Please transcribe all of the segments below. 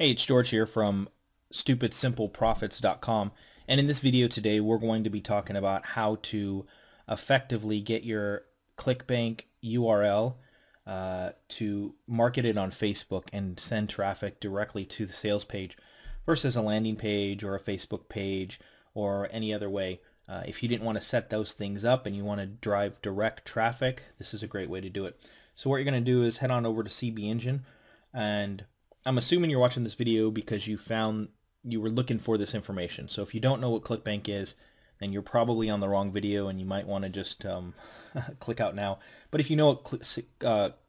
Hey, it's George here from stupidsimpleprofits.com, and in this video today we're going to be talking about how to effectively get your ClickBank URL to market it on Facebook and send traffic directly to the sales page versus a landing page or a Facebook page or any other way. If you didn't want to set those things up and you want to drive direct traffic, this is a great way to do it. So what you're going to do is head on over to CB Engine, and I'm assuming you're watching this video because you were looking for this information. So if you don't know what ClickBank is, then you're probably on the wrong video and you might want to just click out now. But if you know what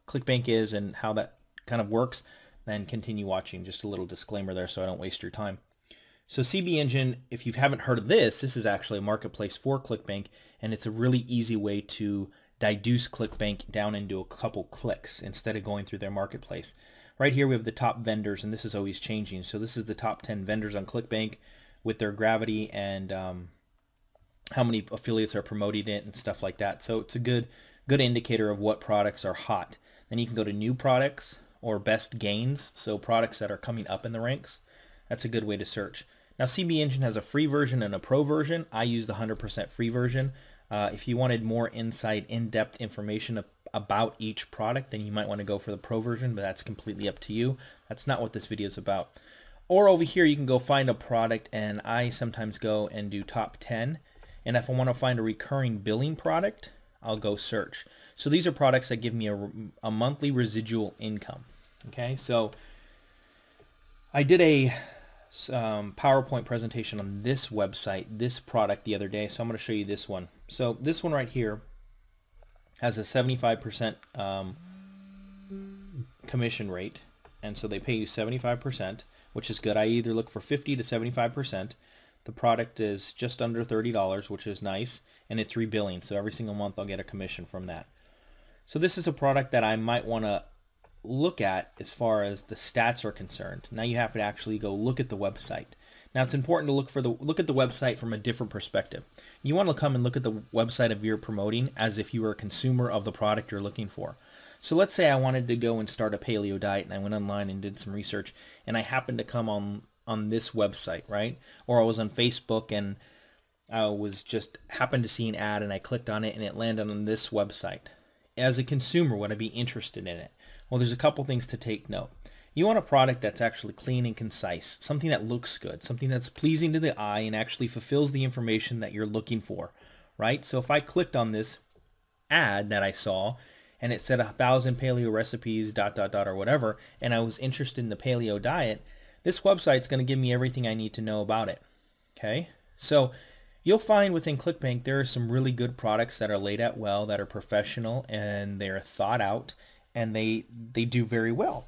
ClickBank is and how that kind of works, then continue watching. Just a little disclaimer there so I don't waste your time. So CB Engine, if you haven't heard of this is actually a marketplace for ClickBank, and it's a really easy way to deduce ClickBank down into a couple clicks instead of going through their marketplace. Right here we have the top vendors, and this is always changing. So this is the top 10 vendors on ClickBank with their gravity and how many affiliates are promoting it and stuff like that. So it's a good indicator of what products are hot. Then you can go to new products or best gains, so products that are coming up in the ranks. That's a good way to search. Now CB Engine has a free version and a pro version. I use the 100% free version. If you wanted more insight, in-depth information about each product, then you might want to go for the pro version, but that's completely up to you. That's not what this video is about. Or over here you can go find a product, and I sometimes go and do top 10, and if I want to find a recurring billing product, I'll go search. So these are products that give me a monthly residual income. Okay, so I did a PowerPoint presentation on this website, this product the other day, so I'm going to show you this one. So this one right here has a 75% commission rate, and so they pay you 75%, which is good. I either look for 50 to 75%. The product is just under $30, which is nice, and it's rebilling, so every single month I'll get a commission from that. So this is a product that I might want to look at as far as the stats are concerned. Now you have to actually go look at the website. Now it's important to look at the website from a different perspective. You want to come and look at the website of your promoting as if you were a consumer of the product you're looking for. So let's say I wanted to go and start a paleo diet, and I went online and did some research, and I happened to come on this website, right? Or I was on Facebook and I was just happened to see an ad and I clicked on it and it landed on this website. As a consumer, would I be interested in it? Well, there's a couple things to take note. You want a product that's actually clean and concise, something that looks good, something that's pleasing to the eye and actually fulfills the information that you're looking for, right? So if I clicked on this ad that I saw and it said 1,000 paleo recipes, ... or whatever, and I was interested in the paleo diet, this website's going to give me everything I need to know about it. Okay? So you'll find within ClickBank there are some really good products that are laid out well, that are professional, and they're thought out, and they do very well.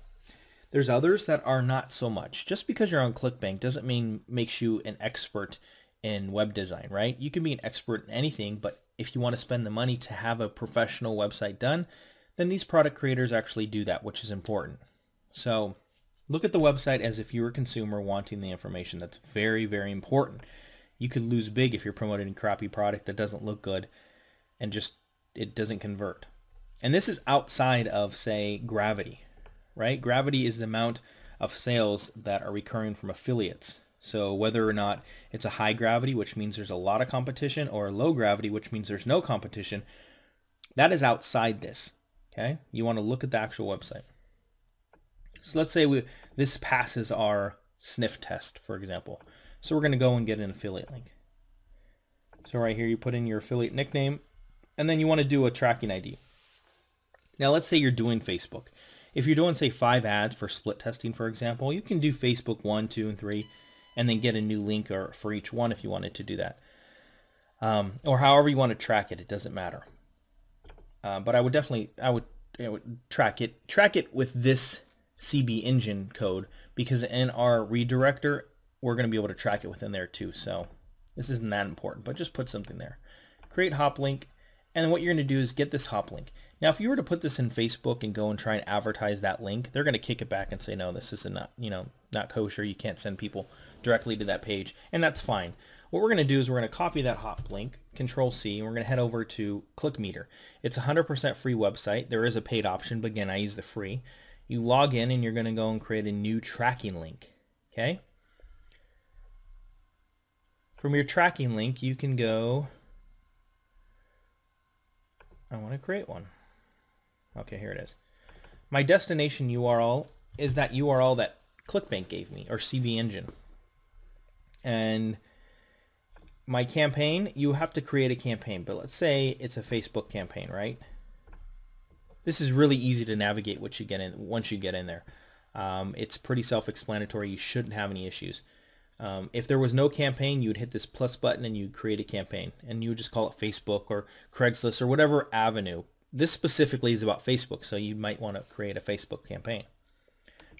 There's others that are not so much. Just because you're on ClickBank doesn't mean makes you an expert in web design, right? You can be an expert in anything, but if you want to spend the money to have a professional website done, then these product creators actually do that, which is important. So look at the website as if you were a consumer wanting the information. That's very, very important. You could lose big if you're promoting a crappy product that doesn't look good and just it doesn't convert. And this is outside of, say, gravity, right? Gravity is the amount of sales that are recurring from affiliates. So whether or not it's a high gravity, which means there's a lot of competition, or low gravity, which means there's no competition, that is outside this, okay? You want to look at the actual website. So let's say this passes our sniff test, for example. So we're going to go and get an affiliate link. So right here you put in your affiliate nickname, and then you want to do a tracking ID. Now let's say you're doing Facebook. If you're doing, say, 5 ads for split testing, for example, you can do Facebook 1, 2, and 3, and then get a new link for each one if you wanted to do that. Or however you want to track it, it doesn't matter. But I would track it with this CB Engine code, because in our redirector, we're going to be able to track it within there too. So this isn't that important, but just put something there. Create hop link, and what you're going to do is get this hop link. Now, if you were to put this in Facebook and go and try and advertise that link, they're going to kick it back and say, no, this is not kosher. You can't send people directly to that page, and that's fine. What we're going to do is we're going to copy that hop link, Control C, and we're going to head over to ClickMeter. It's a 100% free website. There is a paid option, but again, I use the free. You log in and you're going to go and create a new tracking link. Okay. From your tracking link, you can go, I want to create one. Okay, here it is. My destination URL is that URL that ClickBank gave me, or CV Engine. And my campaign, you have to create a campaign, but let's say it's a Facebook campaign, right? This is really easy to navigate once you get in there. It's pretty self-explanatory. You shouldn't have any issues. If there was no campaign, you would hit this plus button and you create a campaign, and you would just call it Facebook or Craigslist or whatever avenue. This specifically is about Facebook, so you might want to create a Facebook campaign.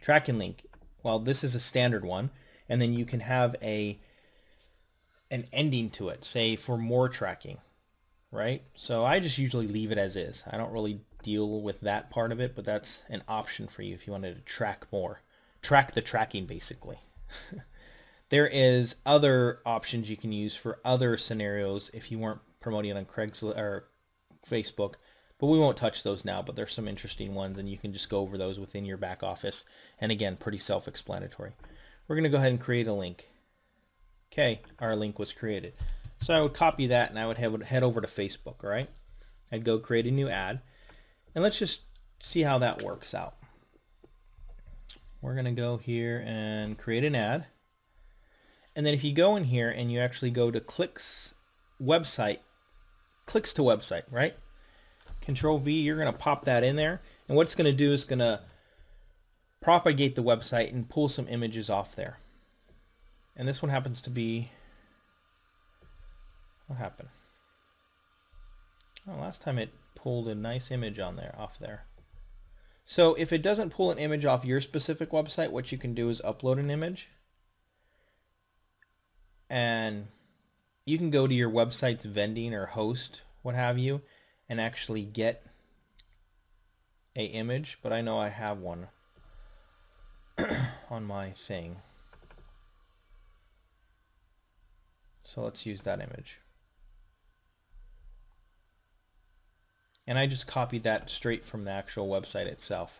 Tracking link, well, this is a standard one, and then you can have an ending to it, say for more tracking, right? So I just usually leave it as is. I don't really deal with that part of it, but that's an option for you if you wanted to track more. Track the tracking, basically. There is other options you can use for other scenarios if you weren't promoting on Craigslist or Facebook, but we won't touch those now, but there's some interesting ones, and you can just go over those within your back office. And again, pretty self-explanatory. We're going to go ahead and create a link. Okay, our link was created. So I would copy that and I would head over to Facebook, all right? I'd go create a new ad. And let's just see how that works out. We're going to go here and create an ad. And then if you go in here and you actually go to clicks to website, right? Control V, you're going to pop that in there. And what it's going to do is going to propagate the website and pull some images off there. And this one happens to be, what happened? Oh, last time it pulled a nice image off there. So if it doesn't pull an image off your specific website, what you can do is upload an image. And you can go to your website's vending or host, what have you, and actually get a image. But I know I have one on my thing. So let's use that image. And I just copied that straight from the actual website itself.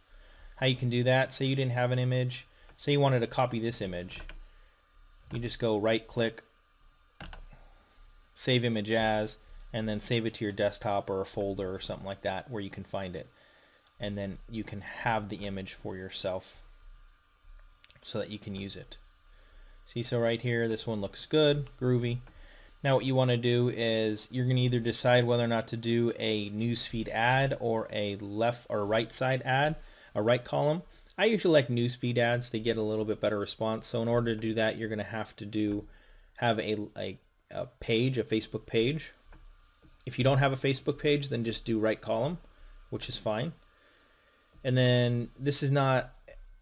How you can do that, say you didn't have an image, say you wanted to copy this image. You just go right click, save image as, and then save it to your desktop or a folder or something like that where you can find it. And then you can have the image for yourself so that you can use it. See, so right here, this one looks good, groovy. Now what you want to do is you're going to either decide whether or not to do a newsfeed ad or a left or right side ad, a right column. I usually like newsfeed ads. They get a little bit better response. So in order to do that, you're going to have to have a page, a Facebook page. If you don't have a Facebook page, then just do right column, which is fine. And then this is not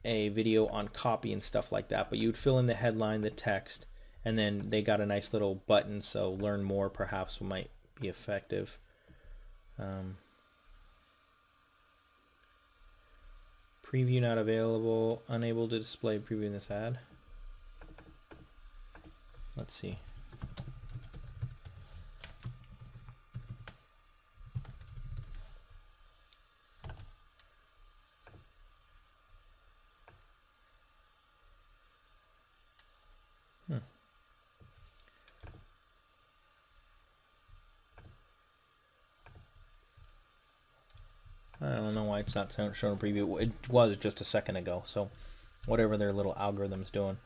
a video on copy and stuff like that, but you would fill in the headline, the text, and then they got a nice little button, so learn more perhaps might be effective. Preview not available, unable to display preview in this ad. Let's see. I don't know why it's not showing a preview. It was just a second ago, so whatever their little algorithm's doing.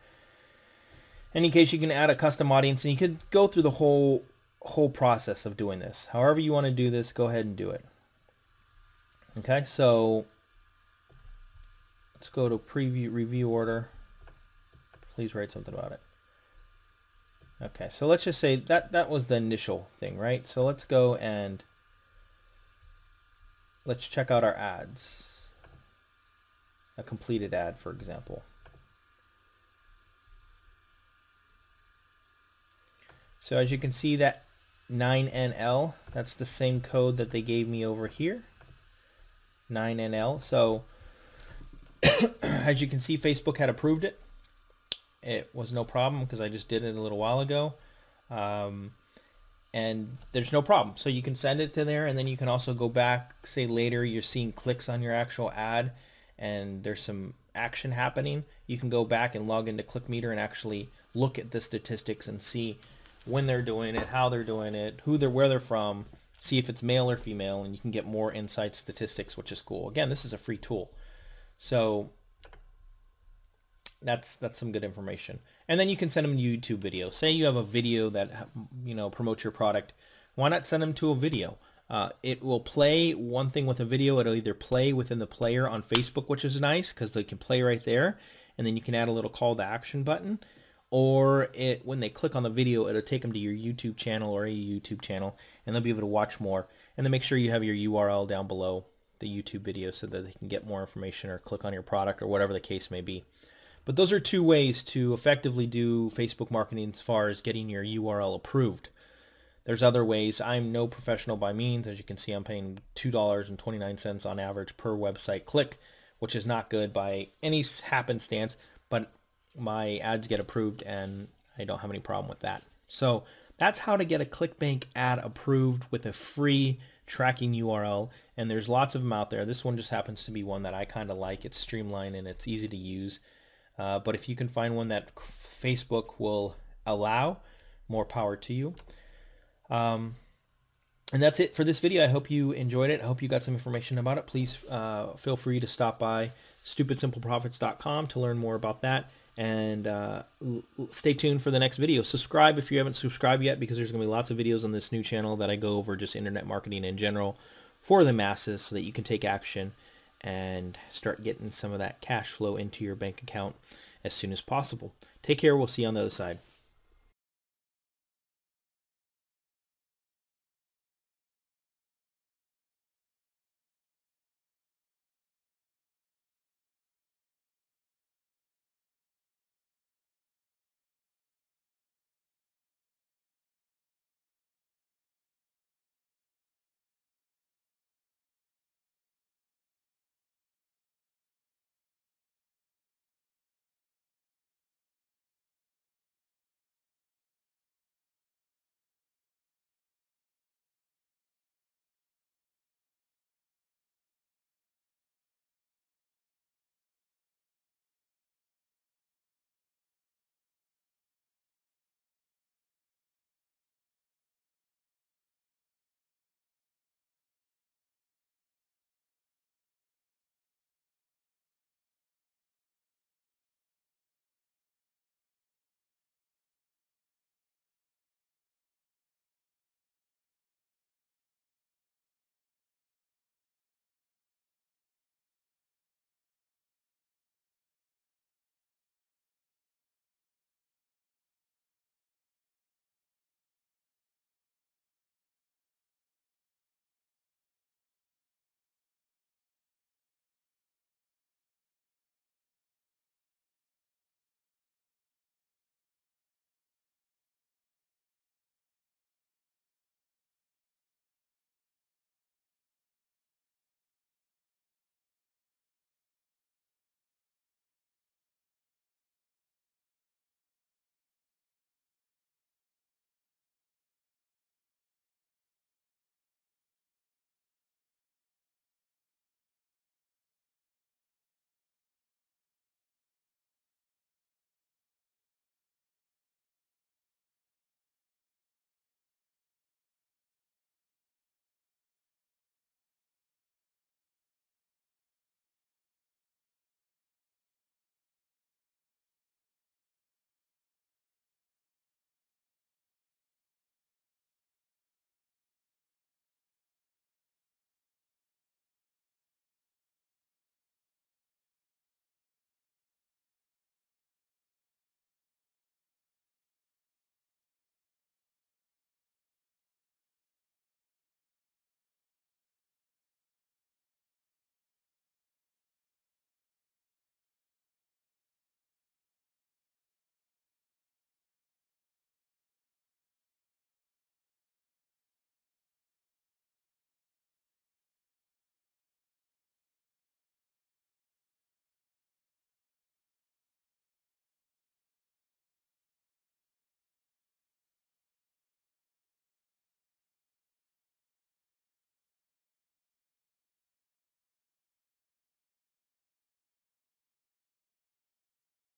In any case, you can add a custom audience, and you could go through the whole process of doing this. However you want to do this, go ahead and do it. Okay, so let's go to preview review order. Please write something about it. Okay, so let's just say that was the initial thing, right? So let's go and let's check out our ads. A completed ad, for example. So as you can see, that 9NL, that's the same code that they gave me over here. 9NL. So as you can see, Facebook had approved it. It was no problem because I just did it a little while ago. And there's no problem. So you can send it to there, and then you can also go back, say later you're seeing clicks on your actual ad, and there's some action happening, you can go back and log into ClickMeter and actually look at the statistics and see when they're doing it, how they're doing it, where they're from, see if it's male or female, and you can get more insight statistics, which is cool. Again, this is a free tool. So that's some good information. And then you can send them YouTube videos. Say you have a video that, you know, promotes your product. Why not send them to a video? It will play. One thing with a video, it'll either play within the player on Facebook, which is nice because they can play right there, and then you can add a little call to action button, or when they click on the video, it'll take them to your YouTube channel or a YouTube channel, and they'll be able to watch more. And then make sure you have your URL down below the YouTube video so that they can get more information or click on your product or whatever the case may be. But those are two ways to effectively do Facebook marketing as far as getting your URL approved. There's other ways. I'm no professional by means. As you can see, I'm paying $2.29 on average per website click, which is not good by any happenstance, but my ads get approved and I don't have any problem with that. So that's how to get a ClickBank ad approved with a free tracking URL, and there's lots of them out there. This one just happens to be one that I kind of like. It's streamlined and it's easy to use. But if you can find one that Facebook will allow, more power to you. And that's it for this video. I hope you enjoyed it. I hope you got some information about it. Please feel free to stop by stupidsimpleprofits.com to learn more about that. And stay tuned for the next video. Subscribe if you haven't subscribed yet, because there's going to be lots of videos on this new channel that I go over just internet marketing in general for the masses so that you can take action and start getting some of that cash flow into your bank account as soon as possible. Take care. We'll see you on the other side.